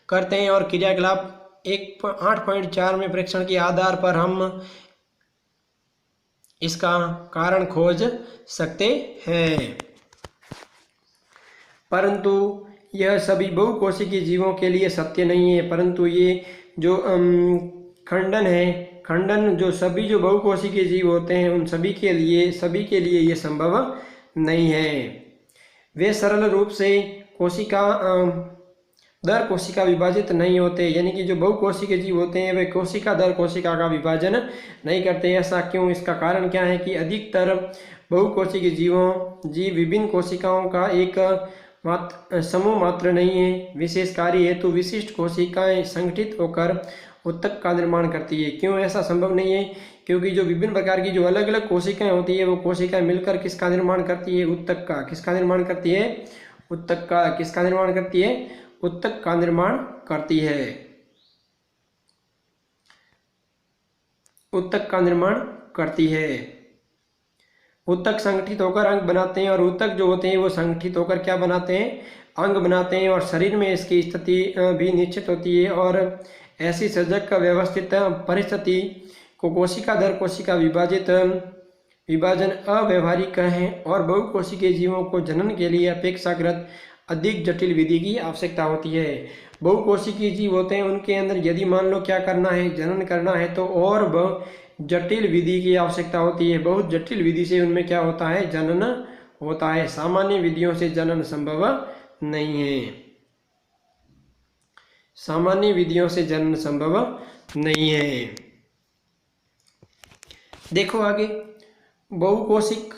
करते हैं, और क्रियाकलाप 8.4 में परीक्षण के आधार पर हम इसका कारण खोज सकते हैं। परंतु यह सभी बहुकोशिकीय जीवों के लिए सत्य नहीं है। परंतु ये जो खंडन जो सभी जो बहुकोशिकीय जीव होते हैं उन सभी के लिए ये संभव नहीं है। वे सरल रूप से दर कोशिका विभाजित नहीं होते, यानी कि जो बहुकोशिकीय जीव होते हैं वे कोशिका दर कोशिका का विभाजन नहीं करते। ऐसा क्यों, इसका कारण क्या है कि अधिकतर बहुकोशिकीय जीव विभिन्न कोशिकाओं का एक समूह मात्र नहीं है। विशेष कार्य हेतु विशिष्ट कोशिकाएं संगठित होकर ऊतक का निर्माण करती है। क्यों ऐसा संभव नहीं है, क्योंकि जो विभिन्न प्रकार की जो अलग अलग कोशिकाएं होती है वो कोशिकाएं मिलकर किसका निर्माण करती है, ऊतक का। किसका निर्माण करती है, ऊतक का। किसका निर्माण करती है, ऊतक का निर्माण करती है, ऊतक का निर्माण करती है। ऊतक संगठित होकर अंग बनाते हैं, और ऊतक जो होते हैं वो संगठित होकर क्या बनाते हैं, अंग बनाते हैं, और शरीर में इसकी स्थिति भी निश्चित होती है। और ऐसी सजग व्यवस्थित परिस्थिति को कोशिका दर कोशिका विभाजन अव्यवहारिक है और बहुकोशिकीय जीवों को जनन के लिए अपेक्षाकृत अधिक जटिल विधि की आवश्यकता होती है। बहुकोशिकीय जीव होते हैं, उनके अंदर यदि मान लो क्या करना है, जनन करना है, तो और जटिल विधि की आवश्यकता होती है। बहुत जटिल विधि से उनमें क्या होता है, जनन होता है। सामान्य विधियों से जनन संभव नहीं है। सामान्य विधियों से जनन संभव नहीं है। देखो आगे, बहुकोशिक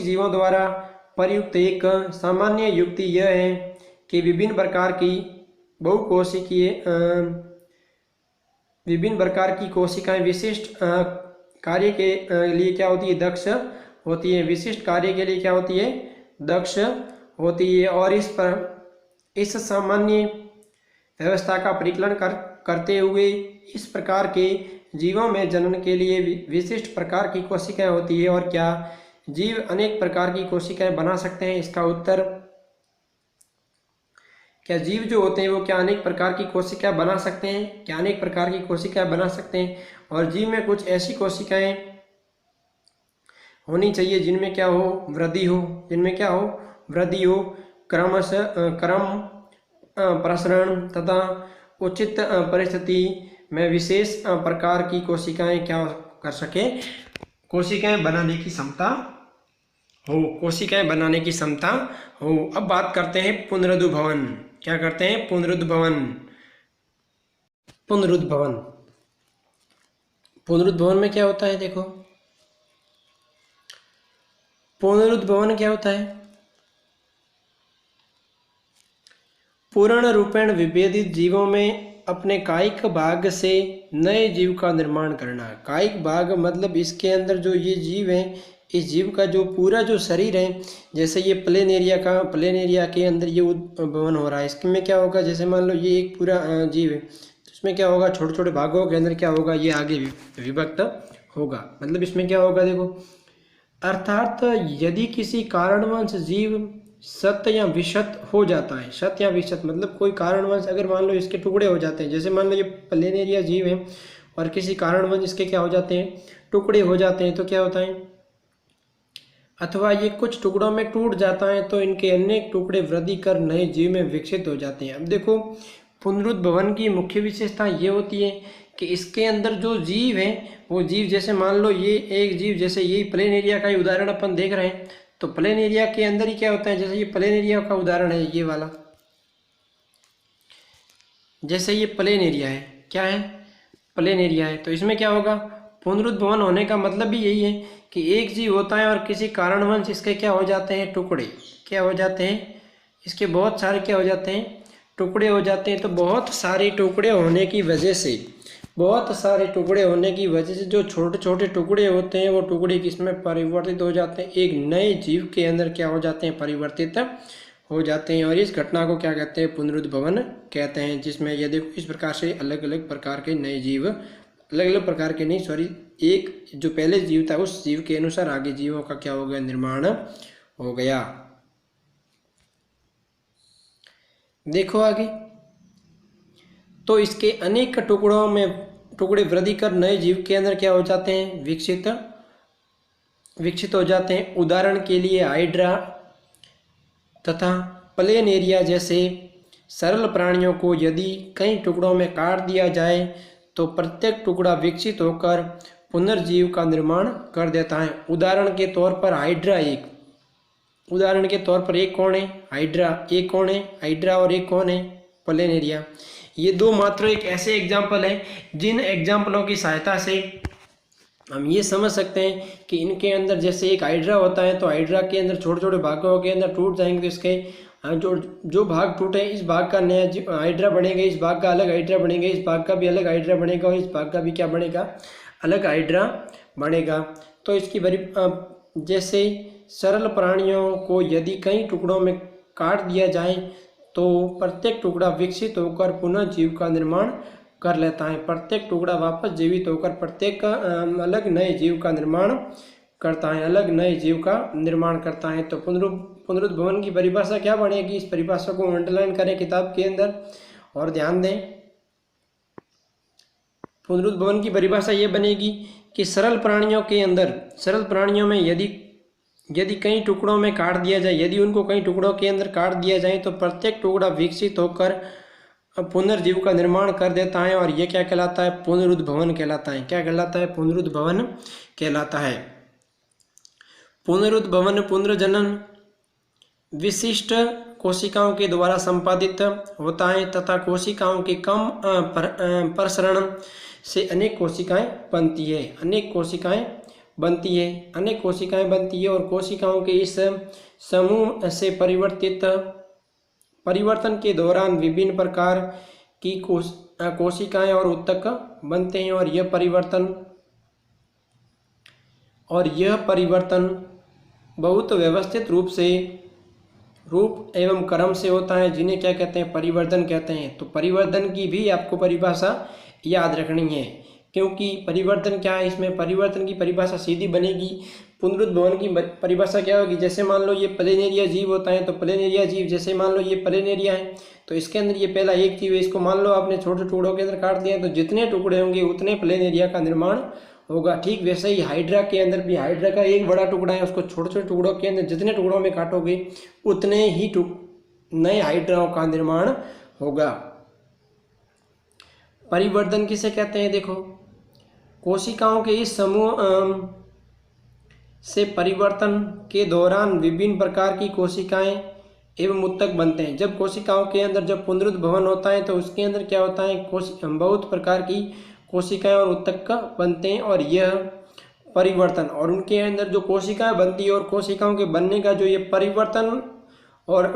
जीवों द्वारा प्रयुक्त एक सामान्य युक्ति यह है कि विभिन्न प्रकार की कोशिकाएं विशिष्ट कार्य के लिए क्या होती है, दक्ष होती है। विशिष्ट कार्य के लिए क्या होती है, दक्ष होती है। और इस सामान्य व्यवस्था का परिकलन करते हुए इस प्रकार के जीवों में जनन के लिए विशिष्ट प्रकार की कोशिकाएं होती है। और क्या जीव अनेक प्रकार की कोशिकाएं बना सकते हैं? इसका उत्तर, क्या जीव जो होते हैं वो क्या अनेक प्रकार की कोशिकाएं बना सकते हैं? क्या अनेक प्रकार की कोशिकाएं बना सकते हैं? और जीव में कुछ ऐसी कोशिकाएं होनी चाहिए जिनमें क्या हो, वृद्धि हो, क्रम प्रसरण तथा उचित परिस्थिति में विशेष प्रकार की कोशिकाएं क्या कर सके, कोशिकाएं बनाने की क्षमता हो। अब बात करते हैं पुनरुद्भवन। क्या करते हैं? पुनरुद्भवन में क्या होता है? देखो, पुनरुद्भवन क्या होता है? पूर्ण रूपेण विभेदित जीवों में अपने कायिक भाग से नए जीव का निर्माण करना। कायिक भाग मतलब इसके अंदर जो ये जीव है, इस जीव का जो पूरा जो शरीर है, जैसे ये प्लेनेरिया के अंदर ये उद्भवन हो रहा है। इसमें क्या होगा, जैसे मान लो ये एक पूरा जीव है, तो इसमें क्या होगा, छोटे छोटे भागों के अंदर क्या होगा, ये आगे विभक्त होगा। मतलब इसमें क्या होगा, देखो, अर्थात यदि किसी कारणवश जीव सत या विशत हो जाता है। सत या विशत मतलब कोई कारणवश अगर मान लो इसके टुकड़े हो जाते हैं, जैसे मान लो ये प्लेनेरिया जीव है और किसी कारणवश इसके क्या हो जाते हैं, टुकड़े हो जाते हैं, तो क्या होता है, अथवा ये कुछ टुकड़ों में टूट जाता है तो इनके अनेक टुकड़े वृद्धि कर नए जीव में विकसित हो जाते हैं। अब देखो, पुनरुद्भवन की मुख्य विशेषता ये होती है कि इसके अंदर जो जीव है वो जीव, जैसे मान लो ये एक जीव, जैसे ये प्लेनेरिया का ही उदाहरण अपन देख रहे हैं, तो प्लेनेरिया के अंदर ही क्या होता है, जैसे ये प्लेनेरिया का उदाहरण है, ये वाला, जैसे ये प्लेनेरिया है, क्या है, प्लेनेरिया है, तो इसमें क्या होगा, पुनरुद्भवन होने का मतलब भी यही है कि एक जीव होता है और किसी कारणवश इसके क्या हो जाते हैं, टुकड़े, क्या हो जाते हैं, इसके बहुत सारे क्या हो जाते हैं, टुकड़े हो जाते हैं। तो बहुत सारे टुकड़े होने की वजह से जो छोटे छोटे टुकड़े होते हैं वो टुकड़े किसमें परिवर्तित हो जाते हैं, एक नए जीव के अंदर क्या हो जाते हैं, परिवर्तित हो जाते हैं। और इस घटना को क्या कहते हैं, पुनरुद्भवन कहते हैं, जिसमें ये देखो इस प्रकार से अलग अलग प्रकार के नए जीव, एक जो पहले जीव था उस जीव के अनुसार आगे जीवों का क्या हो गया, निर्माण हो गया। देखो आगे, तो इसके अनेक टुकड़े वृद्धि कर नए जीव के अंदर क्या हो जाते हैं, विकसित हो जाते हैं। उदाहरण के लिए हाइड्रा तथा प्लेनेरिया जैसे सरल प्राणियों को यदि कई टुकड़ों में काट दिया जाए तो प्रत्येक टुकड़ा विकसित होकर पुनर्जीव का निर्माण कर देता है। उदाहरण के तौर पर एक कौन है, हाइड्रा, एक कौन है, हाइड्रा, और एक कौन है, प्लेनेरिया। ये दो मात्र एक ऐसे एग्जाम्पल हैं जिन एग्जाम्पलों की सहायता से हम ये समझ सकते हैं कि इनके अंदर, जैसे एक हाइड्रा होता है तो हाइड्रा के अंदर छोटे छोटे भागों के अंदर टूट जाएंगे, तो इसके जो भाग टूटे इस भाग का नया हाइड्रा बनेगा, इस भाग का अलग हाइड्रा बनेगा, इस भाग का भी अलग हाइड्रा बनेगा, और इस भाग का भी क्या बनेगा, अलग हाइड्रा बनेगा। तो इसकी जैसे सरल प्राणियों को यदि कई टुकड़ों में काट दिया जाए तो प्रत्येक टुकड़ा विकसित होकर पुनः जीव का निर्माण कर लेता है। प्रत्येक टुकड़ा वापस जीवित होकर प्रत्येक अलग नए जीव का निर्माण करता है, तो पुनरुद्ध भवन की परिभाषा क्या बनेगी, इस परिभाषा को अंडरलाइन करें किताब के अंदर और ध्यान दें। पुनरुद्ध भवन की परिभाषा ये बनेगी कि सरल प्राणियों में यदि कई टुकड़ों में काट दिया जाए, यदि उनको कई टुकड़ों के अंदर काट दिया जाए तो प्रत्येक टुकड़ा विकसित होकर पुनर्जीव का निर्माण कर देता है और यह क्या कहलाता है, पुनरुद्ध भवन कहलाता है। क्या कहलाता है, पुनरुद्ध भवन कहलाता है। पुनरुद्ध भवन पुनर्जनन विशिष्ट कोशिकाओं के द्वारा संपादित होता है तथा कोशिकाओं के कम प्रसरण से अनेक कोशिकाएं बनती है और कोशिकाओं के इस समूह से परिवर्तन के दौरान विभिन्न प्रकार की कोशिकाएं और ऊतक बनते हैं और यह परिवर्तन बहुत व्यवस्थित रूप एवं क्रम से होता है, जिन्हें क्या कहते हैं, परिवर्धन कहते हैं। तो परिवर्धन की भी आपको परिभाषा याद रखनी है, क्योंकि परिवर्तन क्या है, इसमें परिवर्तन की परिभाषा सीधी बनेगी। पुनरुद्ध भवन की परिभाषा क्या होगी, जैसे मान लो ये प्लेनेरिया जीव होता है, तो प्लेनेरिया जीव जैसे मान लो ये प्लेनेरिया है, तो इसके अंदर ये पहला एक जीव है, इसको मान लो आपने छोटे टुकड़ों के अंदर काट दिया, तो जितने टुकड़े होंगे उतने प्लेनेरिया का निर्माण होगा। ठीक वैसे ही हाइड्रा के अंदर भी, हाइड्रा का एक बड़ा टुकड़ा है, उसको छोटे छोटे टुकड़ों के अंदर जितने टुकड़ों में काटोगे उतने ही नए हाइड्राओं का निर्माण होगा। परिवर्धन किसे कहते हैं, देखो, कोशिकाओं के इस समूह से परिवर्तन के दौरान विभिन्न प्रकार की कोशिकाएं एवं ऊतक बनते हैं। जब कोशिकाओं के अंदर जब पुनरुद्ध भवन होता है तो उसके अंदर क्या होता है, बहुत प्रकार की कोशिकाएं और ऊतक बनते हैं और यह परिवर्तन और उनके अंदर जो कोशिकाएं बनती है और कोशिकाओं के बनने का जो ये परिवर्तन और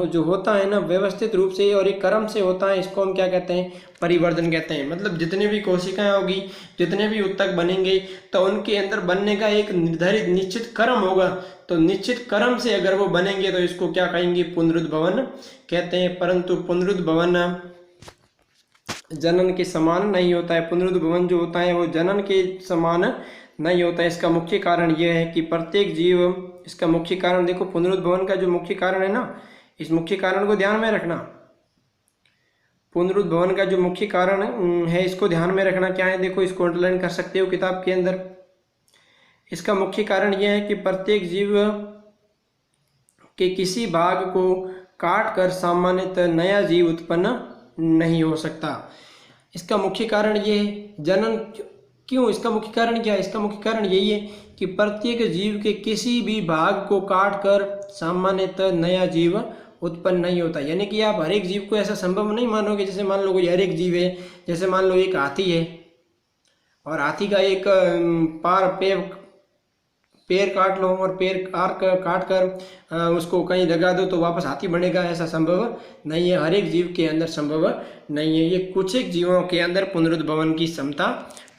जो होता है ना व्यवस्थित रूप से और एक क्रम से होता है, इसको हम क्या कहते हैं, परिवर्धन कहते हैं। मतलब जितने भी कोशिकाएं होगी, जितने भी ऊतक बनेंगे, तो उनके अंदर बनने का एक निर्धारित निश्चित क्रम होगा। तो निश्चित क्रम से अगर वो बनेंगे तो इसको क्या कहेंगे, पुनरुद्ध भवन कहते हैं। परंतु पुनरुद्ध भवन जनन के समान नहीं होता है। पुनरुद्ध भवन जो होता है वो जनन के समान नहीं होता है। इसका मुख्य कारण यह है कि प्रत्येक जीव, इसका मुख्य कारण देखो, पुनरुद्ध भवन का जो मुख्य कारण है ना, इस मुख्य कारण को ध्यान में रखना। पुनरुद्ध भवन का जो मुख्य कारण है इसको ध्यान में रखना। क्या है, देखो, इसको अंडरलाइन कर सकते हो किताब के अंदर। इसका मुख्य कारण यह है कि प्रत्येक जीव के किसी भाग को काट कर सामान्यतः नया जीव उत्पन्न नहीं हो सकता। इसका मुख्य कारण ये है, जनन क्यों, इसका मुख्य कारण क्या है, इसका मुख्य कारण यही है कि प्रत्येक जीव के किसी भी भाग को काट कर सामान्यतः नया जीव उत्पन्न नहीं होता। यानी कि आप हर एक जीव को ऐसा संभव नहीं मानोगे, जैसे मान लो कोई हर एक जीव है, जैसे मान लो एक हाथी है और हाथी का एक पैर काट लो और पैर काट कर उसको कहीं लगा दो तो वापस हाथी बनेगा, ऐसा संभव नहीं है। हर एक जीव के अंदर संभव नहीं है। ये कुछ एक जीवों के अंदर पुनरुद्ध भवन की क्षमता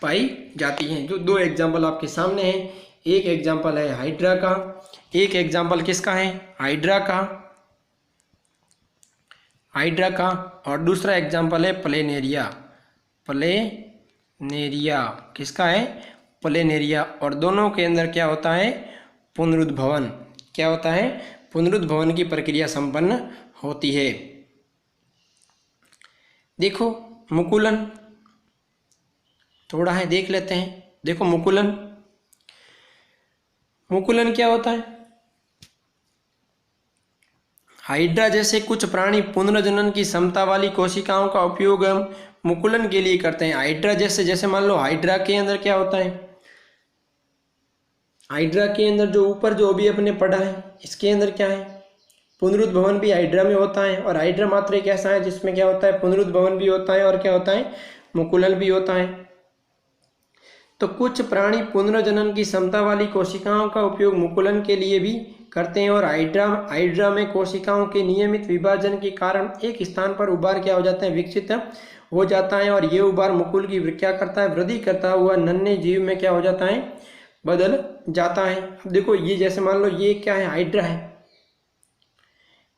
पाई जाती है। जो दो एग्जाम्पल आपके सामने हैं, एक एग्जाम्पल है हाइड्रा का, एक एग्जाम्पल किसका है, हाइड्रा का और दूसरा एग्जाम्पल है प्लेनेरिया किसका है, प्लेनेरिया। और दोनों के अंदर क्या होता है, पुनरुद्ध भवन। क्या होता है, पुनरुद्ध भवन की प्रक्रिया संपन्न होती है। देखो मुकुलन थोड़ा है, देख लेते हैं। देखो मुकुलन क्या होता है, हाइड्रा जैसे कुछ प्राणी पुनर्जनन की क्षमता वाली कोशिकाओं का उपयोग मुकुलन के लिए करते हैं। हाइड्रा जैसे मान लो हाइड्रा के अंदर क्या होता है, हाइड्रा के अंदर जो ऊपर जो भी अपने पढ़ा है, इसके अंदर क्या है, पुनरुद्ध भवन भी हाइड्रा में होता है। और हाइड्रा मात्र एक ऐसा है जिसमें क्या होता है, पुनरुद्ध भवन भी होता है और क्या होता है, मुकुलन भी होता है। तो कुछ प्राणी पुनर्जनन की क्षमता वाली कोशिकाओं का उपयोग मुकुलन के लिए भी करते हैं और हाइड्रा में कोशिकाओं के नियमित विभाजन के कारण एक स्थान पर उबार क्या हो जाता है, विकसित हो जाता है और ये उबार मुकुल की क्या करता है, वृद्धि करता हुआ नन्हे जीव में क्या हो जाता है, बदल जाता है। अब देखो ये जैसे मान लो ये क्या है, हाइड्रा है,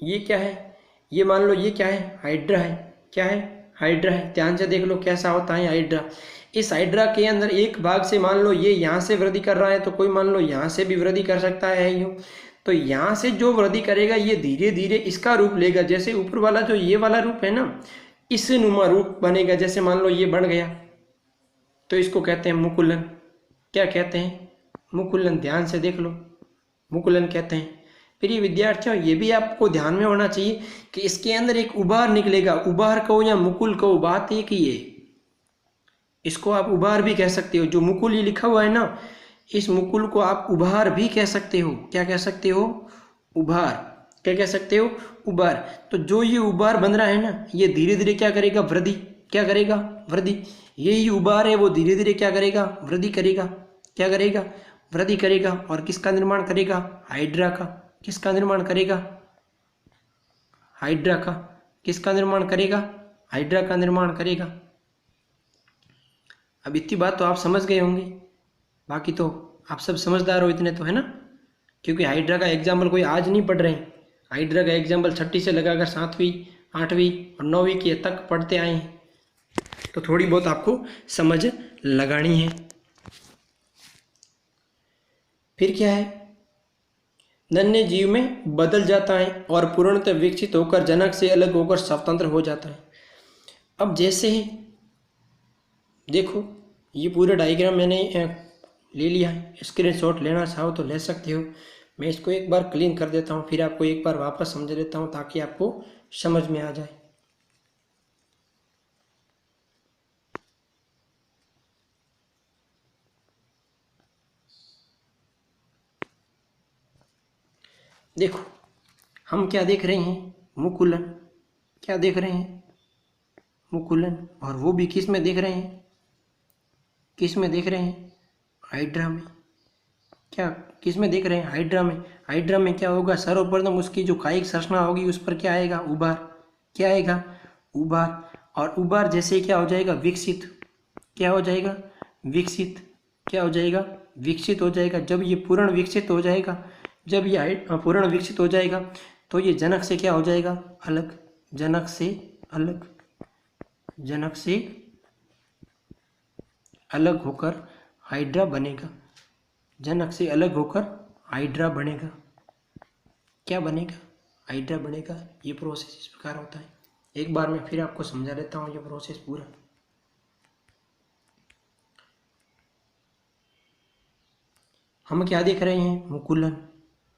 ये क्या है, ये मान लो ये क्या है, हाइड्रा है, क्या है, हाइड्रा है। ध्यान से देख लो कैसा होता है हाइड्रा। इस हाइड्रा के अंदर एक भाग से मान लो ये यहाँ से वृद्धि कर रहा है तो कोई मान लो यहाँ से भी वृद्धि कर सकता है यूँ। तो यहाँ से जो वृद्धि करेगा ये धीरे धीरे इसका रूप लेगा। जैसे ऊपर वाला जो ये वाला रूप है ना, इस नुमा रूप बनेगा। जैसे मान लो ये बन गया तो इसको कहते हैं मुकुलन। क्या कहते हैं? मुकुलन। ध्यान से देख लो, मुकुलन कहते हैं। फिर ये विद्यार्थियों, ये भी आपको ध्यान में होना चाहिए कि इसके अंदर एक उभार निकलेगा। उभार कहो या मुकुल कहो, बात एक ही है। इसको आप उभार भी कह सकते हो। जो मुकुल ये लिखा हुआ है ना, इस मुकुल को आप उभार भी कह सकते हो। क्या कह सकते हो? उभार। क्या कह सकते हो? उभार। तो जो ये उभार बन रहा है ना, ये धीरे धीरे क्या करेगा? वृद्धि। क्या करेगा? वृद्धि। यही उभार है, वो धीरे धीरे क्या करेगा? वृद्धि करेगा। क्या करेगा? वृद्धि करेगा। और किसका निर्माण करेगा? हाइड्रा का। किसका निर्माण करेगा? हाइड्रा का। किसका निर्माण करेगा? हाइड्रा का निर्माण करेगा। अब इतनी बात तो आप समझ गए होंगे, बाकी तो आप सब समझदार हो इतने तो, है ना? क्योंकि हाइड्रा का एग्जाम्पल कोई आज नहीं पढ़ रहे हैं। हाइड्रा का एग्जाम्पल 6ठी से लगाकर 7वीं 8वीं और 9वीं की तक पढ़ते आए हैं, तो थोड़ी बहुत आपको समझ लगानी है। फिर क्या है? नन्हे जीव में बदल जाता है और पूर्णतः विकसित होकर जनक से अलग होकर स्वतंत्र हो जाता है। अब जैसे ही देखो, ये पूरा डायग्राम मैंने ले लिया है। स्क्रीनशॉट लेना चाहो तो ले सकते हो। मैं इसको एक बार क्लीन कर देता हूँ, फिर आपको एक बार वापस समझा देता हूँ ताकि आपको समझ में आ जाए। देखो, हम क्या देख रहे हैं? मुकुलन। क्या देख रहे हैं? मुकुलन। और वो भी किस में देख रहे हैं? किस में देख रहे हैं? हाइड्रा में। क्या किस में देख रहे हैं? हाइड्रा में। हाइड्रा में क्या होगा? सर्वप्रथम उसकी जो कायिक संरचना होगी उस पर क्या आएगा? उभार। क्या आएगा? उभार। और उभार जैसे क्या हो जाएगा? विकसित। क्या हो जाएगा? विकसित। क्या हो जाएगा? विकसित हो जाएगा। जब ये पूर्ण विकसित हो जाएगा, जब ये पूर्ण विकसित हो जाएगा तो ये जनक से क्या हो जाएगा? अलग। जनक से अलग। जनक से अलग होकर हाइड्रा बनेगा। जनक से अलग होकर हाइड्रा बनेगा। क्या बनेगा? हाइड्रा बनेगा। ये प्रोसेस इस प्रकार होता है। एक बार मैं फिर आपको समझा देता हूँ ये प्रोसेस पूरा। हम क्या देख रहे हैं? मुकुलन।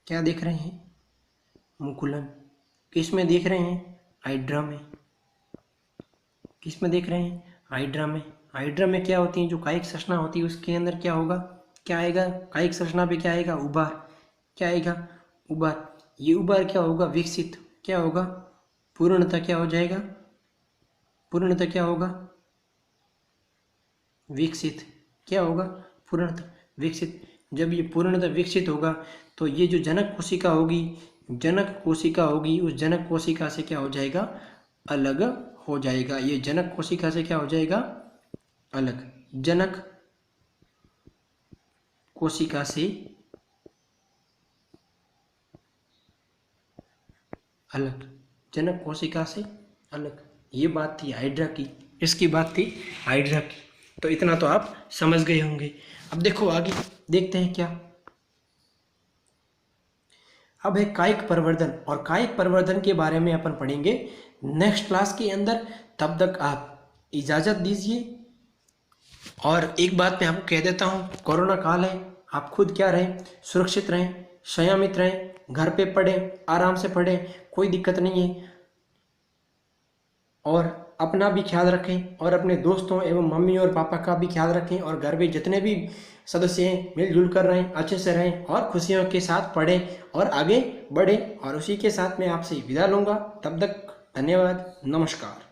क्या देख रहे हैं? मुकुलन। किस में देख रहे हैं? हाइड्रा में। किस में देख रहे हैं? हाइड्रा में। हाइड्रा में क्या होती है? जो कायिक संरचना होती है उसके अंदर क्या होगा? क्या आएगा? कायिक संरचना पे क्या आएगा? उभार। क्या आएगा? उभार। ये उभार क्या होगा? विकसित। क्या होगा? पूर्णतः क्या हो जाएगा? पूर्णतः क्या होगा? विकसित। क्या होगा? पूर्णतः विकसित। जब ये पूर्णतः विकसित होगा तो ये जो जनक कोशिका होगी, जनक कोशिका होगी, उस जनक कोशिका से क्या हो जाएगा? अलग हो जाएगा। ये जनक कोशिका से क्या हो जाएगा? अलग। जनक कोशिका से अलग। जनक कोशिका से अलग। ये बात थी हाइड्रा की। इसकी बात थी हाइड्रा की। तो इतना तो आप समझ गए होंगे। अब देखो आगे देखते हैं क्या। अब है कायिक प्रवर्धन, और कायिक प्रवर्धन के बारे में अपन पढ़ेंगे नेक्स्ट क्लास के अंदर। तब तक आप इजाज़त दीजिए। और एक बात मैं आपको कह देता हूँ, कोरोना काल है, आप खुद क्या रहें? सुरक्षित रहें, संयमित रहें, घर पे पढ़ें, आराम से पढ़ें, कोई दिक्कत नहीं है। और अपना भी ख्याल रखें और अपने दोस्तों एवं मम्मी और पापा का भी ख्याल रखें। और घर में जितने भी सदस्य हैं मिलजुल कर रहें, अच्छे से रहें और खुशियों के साथ पढ़ें और आगे बढ़ें। और उसी के साथ मैं आपसे विदा लूँगा। तब तक धन्यवाद, नमस्कार।